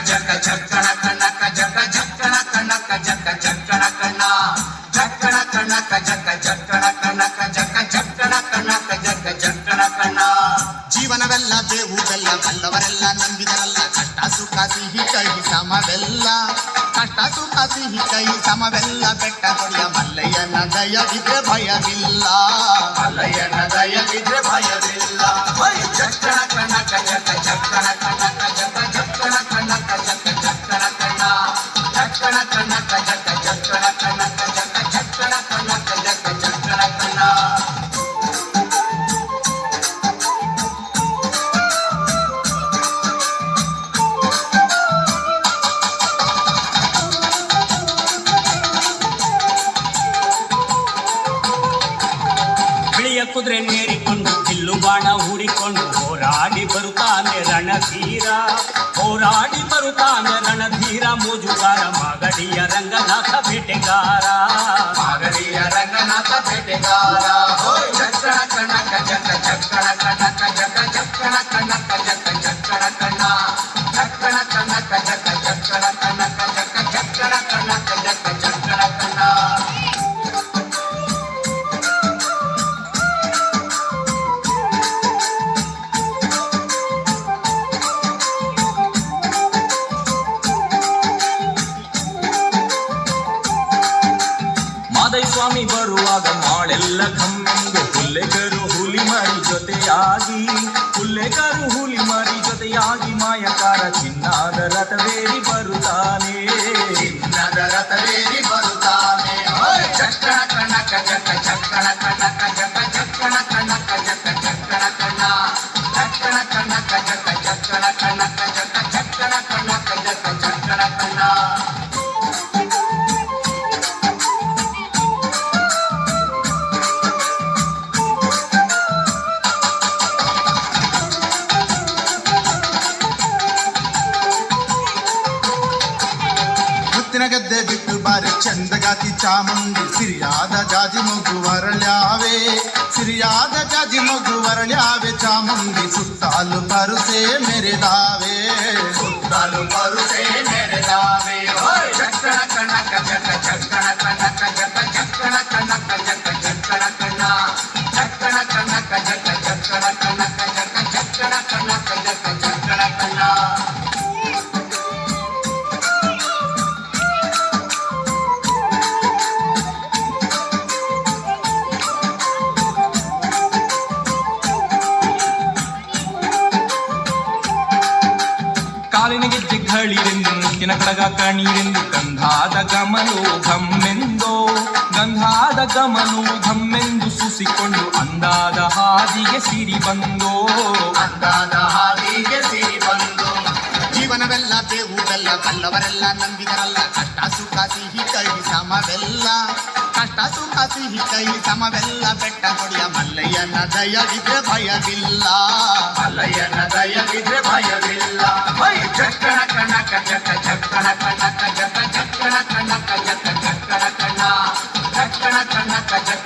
ಜಕ್ಕ ಜಕ್ಕಣ ಕಣಕ ಜಕ್ಕ ಜಕ್ಕಣ ಕಣಕ ಜಕ್ಕ ಜಕ್ಕಣ ಕಣ ಜಕ್ಕಣ ಕಣಕ ಜಕ್ಕ ಜಕ್ಕಣ ಕಣಕ ಜಕ್ಕ ಜಕ್ಕಣ ಕಣಕ ಜಕ್ಕ ಜಕ್ಕಣ ಕಣ. ಜೀವನವೆಲ್ಲ ಬೇವು ಬೆಲ್ಲ ಬಲ್ಲವರೆಲ್ಲ ನಂಬಿದರಲ್ಲ ಕಷ್ಟ ಸುಖ ಸಿಹಿ ಕೈ ಸಮವೆಲ್ಲ ಕಷ್ಟ ಸುಖ ಸಿಹಿ ಕೈ ಸಮವೆಲ್ಲ ಬೆಟ್ಟ ಕೊಡಿಯ ಮಲ್ಲಯ್ಯನ ದಯವಿದ್ರೆ ಭಯವಿಲ್ಲ ಮಲ್ಲಯ್ಯನ ದಯವಿದ್ರೆ ಭಯವಿಲ್ಲ. ಜಕ್ಕಣ ಕಣಕ ಜಕ್ಕ ಜಕ್ಕಣ ಕಣಕ ಜಕ್ಕ ಜಕ್ಕಣ ಕಣಕ ಜಕ್ಕ ಜಕ್ಕಣ ಕಣ ಜಕ್ಕಣ ಕಣಕ ಜಕ್ಕ ಜಕ್ಕಣ ಕಣಕ ಜಕ್ಕ ಜಕ್ಕಣ ಕಣಕ ಜಕ್ಕ ಜಕ್ಕಣ ಕಣ. ಕುದುರೆ ನೇರಿಕೊಂಡು ಬಿಲ್ಲು ಬಾಣ ಹೂಡಿಕೊಂಡು ಹೋರಾಡಿ ಬರುತ್ತಾನೆ ರಣಧೀರ ಹೋರಾಡಿ ಬರುತ್ತಾನೆ ರಣಧೀರ ಮೋಜುಗಾರ ಮಾಗಡಿಯ ರಂಗನಾಥ ಬೇಟೆಗಾರ ಮಾಗಡಿಯ ರಂಗನಾಥ ಬೇಟೆಗಾರ. ಜಕ್ಕಣ ಕಣಕ ಜಕ್ಕ ಜಕ್ಕಣ ಕಣಕ ಜಕ್ಕ ಜಕ್ಕಣ ಕಣಕ ಜಕ್ಕ ಜಕ್ಕಣ ಕಣ ಜಕ್ಕಣ ಕಣಕ ಜಕ್ಕ ಜಕ್ಕಣ ಕಣಕ ಜಕ್ಕ ಜಕ್ಕಣ ಕಣಕ ಜಕ್ಕ ಜಕ್ಕಣ ಕಣ. ಸ್ವಾಮಿ ಬರುವಾಗ ಮಾಡೆಲ್ಲ ಕಮ್ಮೆಂದು ಹುಲ್ಲೆಗರು ಹುಲಿ ಮರಿ ಜೊತೆಯಾಗಿ ಹುಲ್ಲೆಗರು ಹುಲಿ ಮರಿ ಜೊತೆಯಾಗಿ ಮಾಯಕಾರ ಚಿನ್ನದ ರಥವೇರಿ ಬರುತ್ತಾನೆ ಚಿನ್ನದ ರಥವೇರಿ ಬರುತ್ತಾನೆ. ಜಕ್ಕಣ ಕಣಕ ಜಕ್ಕ ಜಕ್ಕಣ ಕಣಕ ಜಕ್ಕ ಜಕ್ಕಣ ಕಣಕ ಜಕ್ಕ ಜಕ್ಕಣ ಕಣ ಜಕ್ಕಣ ಕಣಕ ಜಕ್ಕ ಜಕ್ಕಣ ಕಣಕ ಜಕ್ಕ ಜಕ್ಕಣ ಕಣಕ ಜಕ್ಕ ಜಕ್ಕಣ ಕಣ. ಗದ್ದೆ ಬಿಟ್ಟು ಬಾರಿ ಚಂದಗಾತಿ ಚಾಮುಂಡಿ ಸಿರಿಯಾದ ಜಾಜಿ ಮಗು ವರಳ್ಯಾವೆ ಸಿರಿಯಾದ ಜಾಜಿ ಮಗು ವರಳ್ಯಾವೆ ಚಾಮುಂಡಿ ಸುತ್ತಾಲು ಪರುಸೆ ಮೆರೆದಾವೆ ಸುತ್ತಾಲು ಪರುಸೆ ಮೆರೆದಾವೆ. ಜಕ್ಕಣ ಕಣಕ ಜಕ್ಕ ಜಕ್ಕಣ ಕಣಕ ಜಕ್ಕ ಜಕ್ಕಣ ಕಣಕ ಜಕ್ಕ ಜಕ್ಕಣ ಕಣ ಜಕ್ಕಣ ಕಣಕ ಜಕ್ಕ ಜಕ್ಕಣ ಕಣಕ ಜಕ್ಕ ಜಕ್ಕಣ ಕಣಕ ಜಕ್ಕ ಜಕ್ಕಣ ಕಣ. ಕಾಲಿನ ಗೆಜ್ಜೆ ಘಳಿರೆಂದು ಮುತ್ತಿನ ಕಡಗ ಕಣೀರೆಂದು ಗಂಧಾದ ಗಮನು ಘಮ್ಮೆಂದೋ ಗಂಧಾದ ಗಮನು ಘಮ್ಮೆಂದು ಸುಸಿಕೊಂಡು ಅಂದಾದ ಹಾದಿಗೆ ಸಿರಿ ಬಂದೋ ಅಂದಾದ ಹಾದಿಗೆ ಸಿರಿ ಬಂದೋ. ಜೀವನವೆಲ್ಲ ಬೇವು ಬೆಲ್ಲ ಬಲ್ಲವರೆಲ್ಲ ನಂಬಿದರಲ್ಲ ಕಷ್ಟ ಸುಖ ಸಿಹಿ ಕೈ ಸಮವೆಲ್ಲ ಕಷ್ಟ ಸುಖ ಸಿಹಿ ಕೈ ಸಮವೆಲ್ಲ ಬೆಟ್ಟ ಕೊಡಿಯ ಮಲ್ಲಯ್ಯನ ದಯವಿದ್ರೆ ಭಯವಿಲ್ಲ ಮಲ್ಲಯ್ಯನ ದಯವಿದ್ರೆ ಭಯವಿಲ್ಲ. ಜಕ್ಕಣ ಕಣಕ ಜಕ್ಕ ಜಕ್ಕಣ ಕಣಕ ಜಕ್ಕ ಜಕ್ಕಣ ಕಣಕ ಜಕ್ಕ ಜಕ್ಕಣ ಕಣ ಜಕ್ಕಣ ಕಣಕ ಜಕ್ಕ